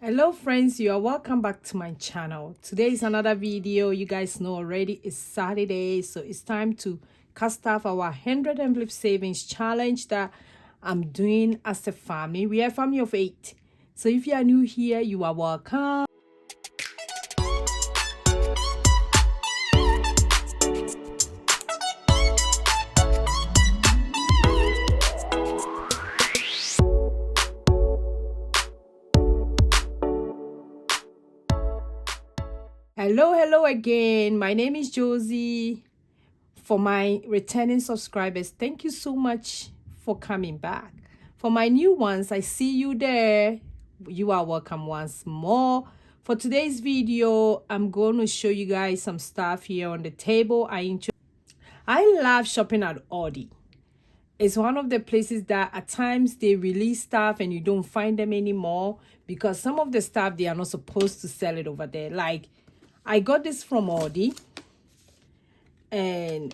Hello friends, you are welcome back to my channel. Today is another video. You guys know already it's Saturday, so it's time to cast off our 100 envelope savings challenge that I'm doing as a family. We are a family of 8, so if you are new here, you are welcome. Hello again. My name is Josy. For my returning subscribers, thank you so much for coming back. For my new ones, I see you there. You are welcome once more. For today's video, I'm going to show you guys some stuff here on the table. I love shopping at Aldi. It's one of the places that at times they release stuff and you don't find them anymore because some of the stuff they are not supposed to sell it over there. Like, I got this from Aldi, and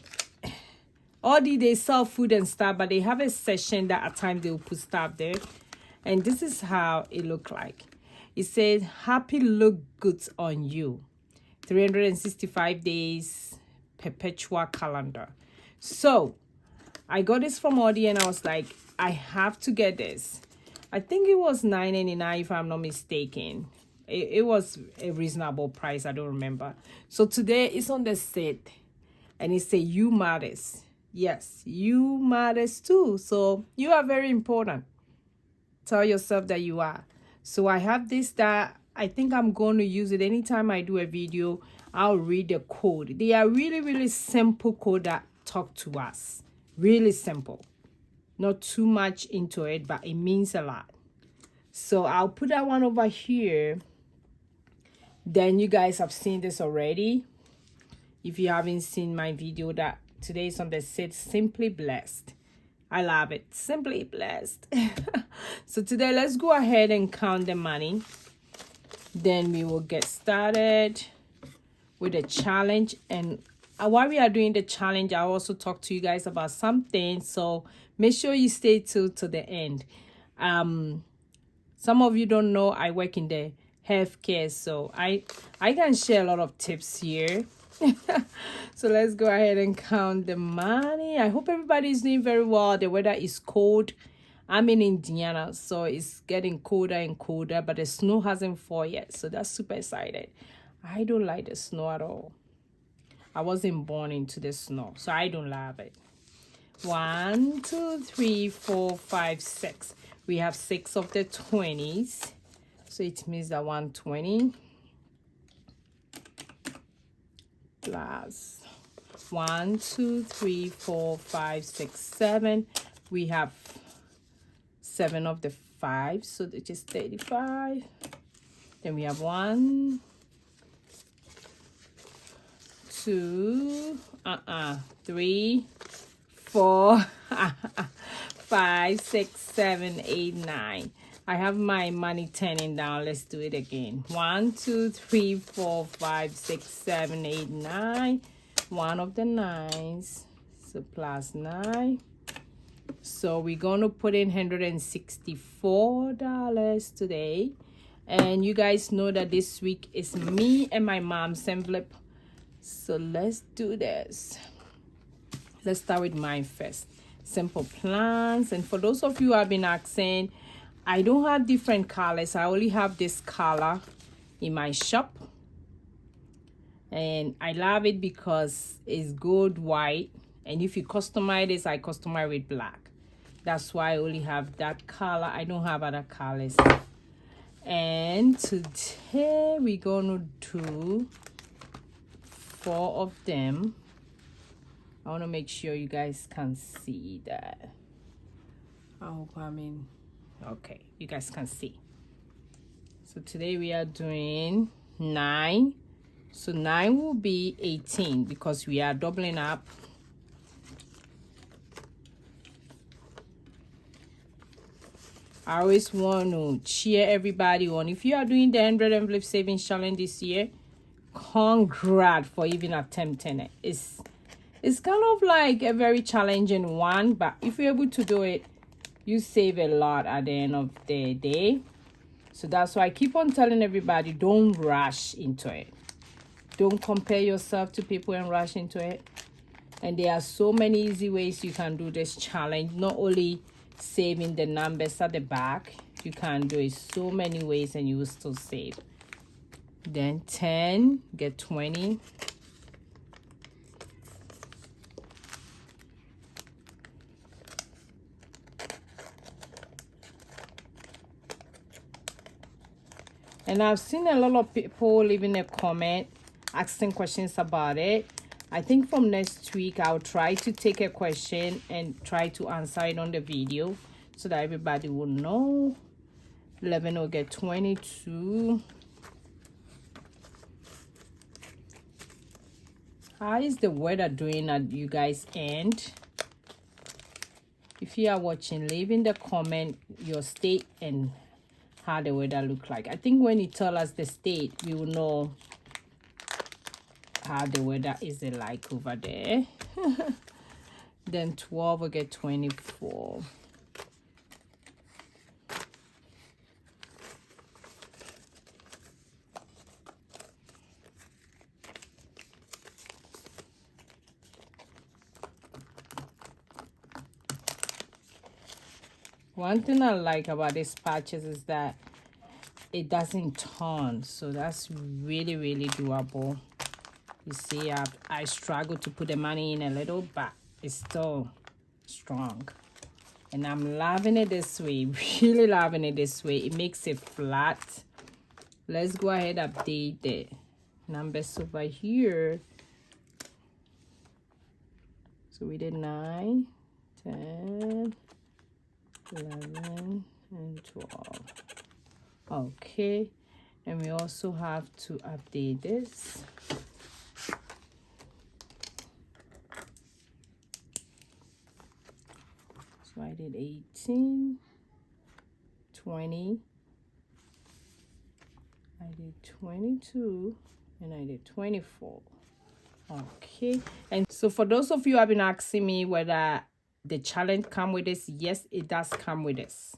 Aldi, they sell food and stuff, but they have a section that at times they will put stuff there. And this is how it look like. It says, happy look good on you. 365 days perpetual calendar. So I got this from Aldi and I was like, I have to get this. I think it was $9.99 if I'm not mistaken. It was a reasonable price. I don't remember. So today it's on the set and it says you matters. Yes, you matters too. So you are very important. Tell yourself that you are. So I have this that I think I'm going to use it anytime I do a video. I'll read the code. They are really simple code that talk to us. Really simple. Not too much into it, but it means a lot. So I'll put that one over here. Then you guys have seen this already. If you haven't seen my video that today is on the set, Simply Blessed. I love it. Simply Blessed. So today let's go ahead and count the money. Then we will get started with the challenge. And while we are doing the challenge, I'll also talk to you guys about something. So make sure you stay till to the end. Some of you don't know I work in the healthcare, so I can share a lot of tips here. So let's go ahead and count the money. I hope everybody is doing very well. The weather is cold. I'm in Indiana, so it's getting colder and colder, but the snow hasn't fallen yet, so that's super excited. I don't like the snow at all. I wasn't born into the snow, so I don't love it. 1, 2, 3, 4, 5, 6. We have 6 of the 20s. So it means that 120 plus 1, 2, 3, 4, 5, 6, 7. We have 7 of the 5, so it is 35. Then we have 1, 2, 3, 4, 5, 6, 7, 8, 9. I have my money turning down. Let's do it again. 1, 2, 3, 4, 5, 6, 7, 8, 9. One of the 9s. So plus 9. So we're going to put in $164 today. And you guys know that this week is me and my mom's envelope. So let's do this. Let's start with mine first. Simple plans. And for those of you who have been asking, I don't have different colors. I only have this color in my shop. And I love it because it's gold, white. And if you customize this, I customize with black. That's why I only have that color. I don't have other colors. And today we're going to do 4 of them. I want to make sure you guys can see that. I hope okay, you guys can see. So today we are doing 9. So 9 will be 18 because we are doubling up. I always want to cheer everybody on. If you are doing the 100 envelope savings challenge this year, congrats for even attempting it. It's kind of like a very challenging one, but if you're able to do it, you save a lot at the end of the day. So that's why I keep on telling everybody, don't rush into it. Don't compare yourself to people and rush into it. And there are so many easy ways you can do this challenge. Not only saving the numbers at the back, you can do it so many ways and you will still save. Then 10, get 20. And I've seen a lot of people leaving a comment, asking questions about it. I think from next week, I'll try to take a question and try to answer it on the video so that everybody will know. 11 will get 22. How is the weather doing at you guys' end? If you are watching, leave in the comment your state and how the weather look like. I think when you tell us the state, we will know how the weather is like over there. Then 12 will get 24. One thing I like about these patches is that it doesn't turn, so that's really, really doable. You see, I struggle to put the money in a little, but it's still strong. And I'm loving it this way, really loving it this way. It makes it flat. Let's go ahead and update the numbers over here. So we did 9, 10, 11, and 12. Okay, and we also have to update this. So I did 18, 20, I did 22, and I did 24. Okay, and so for those of you who have been asking me whether the challenge come with this, yes, it does come with this.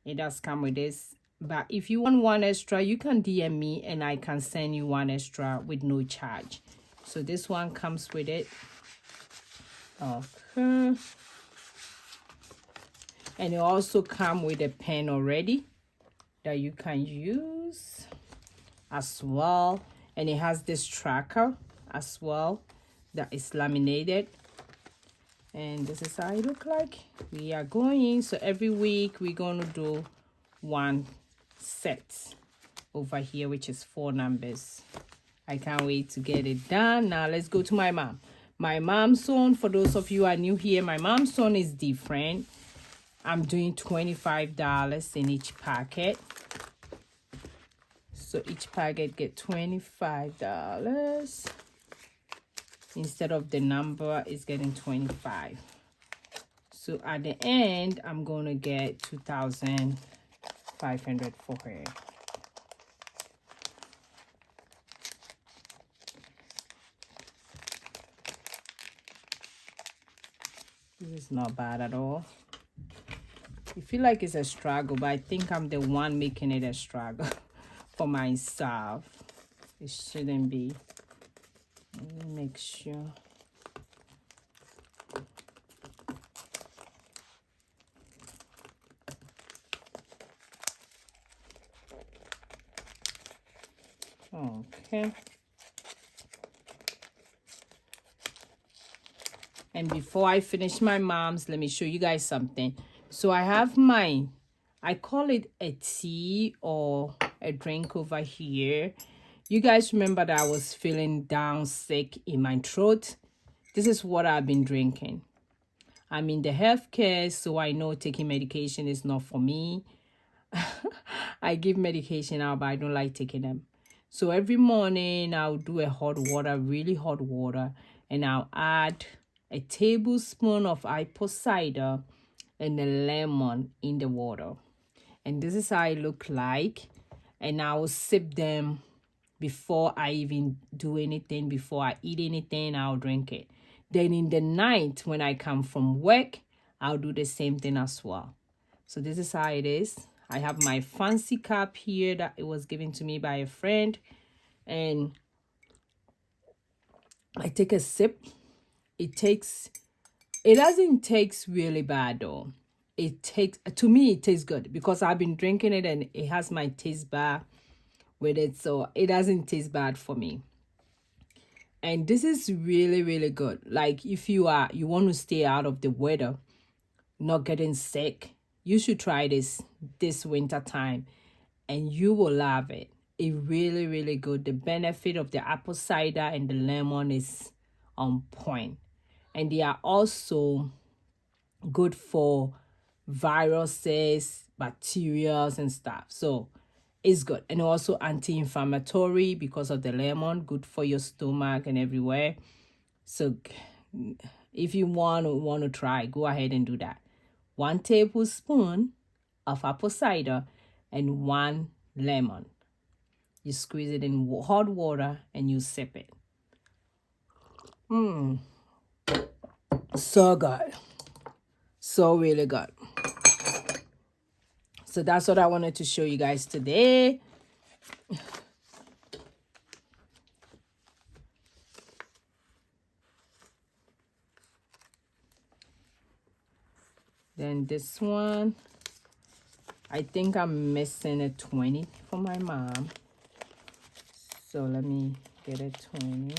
It does come with this. But if you want one extra, you can DM me and I can send you one extra with no charge. So this one comes with it. Okay. And it also comes with a pen already that you can use as well. And it has this tracker as well that is laminated. And this is how it look like. We are going, so every week we're going to do one set over here, which is 4 numbers. I can't wait to get it done. Now let's go to my mom. My mom's song, for those of you who are new here, my mom's song is different. I'm doing $25 in each packet. So each packet get $25. Instead of the number, it's getting 25. So at the end, I'm going to get 2,500 for her. This is not bad at all. I feel like it's a struggle, but I think I'm the one making it a struggle for myself. It shouldn't be. Let me make sure. Okay. And before I finish my mom's, let me show you guys something. So I have mine. I call it a tea or a drink over here. You guys remember that I was feeling down sick in my throat? This is what I've been drinking. I'm in the healthcare, so I know taking medication is not for me. I give medication out, but I don't like taking them. So every morning I'll do a hot water, really hot water, and I'll add a tablespoon of apple cider and a lemon in the water. And this is how it look like. And I will sip them before I even do anything, before I eat anything, I'll drink it. Then in the night, when I come from work, I'll do the same thing as well. So this is how it is. I have my fancy cup here that it was given to me by a friend, and I take a sip. It doesn't taste really bad though. To me it tastes good because I've been drinking it and it has my taste bar with it, so it doesn't taste bad for me. And this is really, really good. Like if you want to stay out of the weather, not getting sick, you should try this winter time and you will love it. It really, really good. The benefit of the apple cider and the lemon is on point. And they are also good for viruses, bacteria, and stuff. So it's good. And also anti-inflammatory because of the lemon, good for your stomach and everywhere. So if you want to try, go ahead and do that. 1 tablespoon of apple cider and 1 lemon. You squeeze it in hot water and you sip it. So good. So really good. So that's what I wanted to show you guys today. Then this one, I think I'm missing a 20 for my mom. So let me get a 20.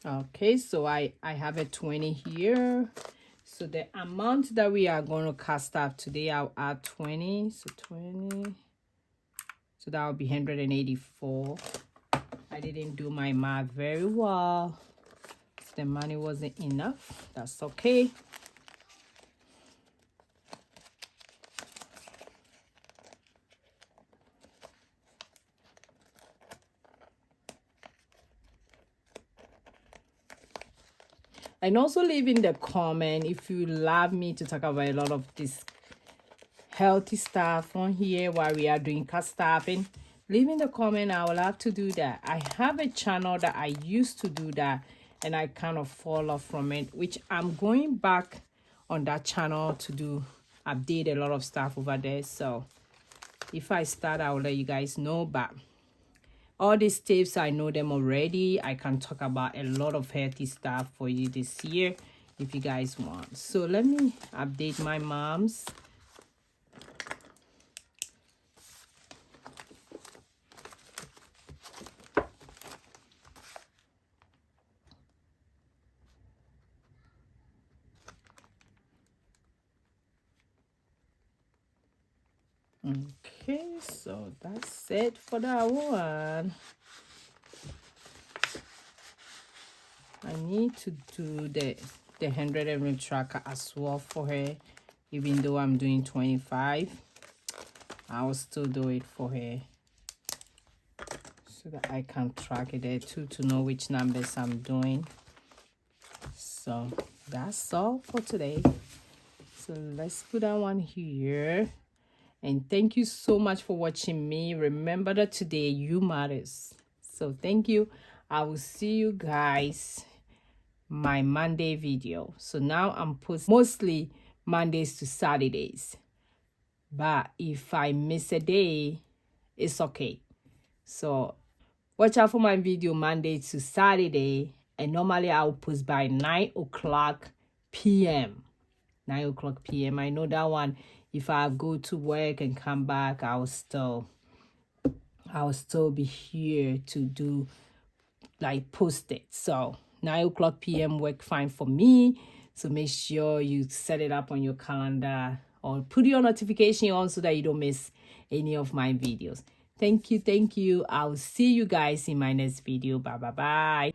Okay, so I have a 20 here. So the amount that we are going to cast out today, I'll add 20. So 20. So that will be 184. I didn't do my math very well. So the money wasn't enough. That's okay. And also leave in the comment if you love me to talk about a lot of this healthy stuff on here while we are doing cut stuffing. Leave in the comment. I will have to do that. I have a channel that I used to do that and I kind of fall off from it, which I'm going back on that channel to update a lot of stuff over there. So if I start, I will let you guys know. But all these tips, I know them already. I can talk about a lot of healthy stuff for you this year if you guys want. So let me update my mom's. Okay, so that's it for that one. I need to do the 100 ml tracker as well for her. Even though I'm doing 25, I will still do it for her so that I can track it there too, to know which numbers I'm doing. So that's all for today. So let's put that one here. And thank you so much for watching me. Remember that today you matters. So thank you. I will see you guys my Monday video. So now I'm posting mostly Mondays to Saturdays. But if I miss a day, it's okay. So watch out for my video Monday to Saturday. And normally I'll post by 9 o'clock p.m. 9 o'clock p.m. I know that one. If I go to work and come back, I'll still be here to do like post it. So 9 o'clock p.m. work fine for me. So make sure you set it up on your calendar or put your notification on so that you don't miss any of my videos. Thank you. I'll see you guys in my next video. Bye.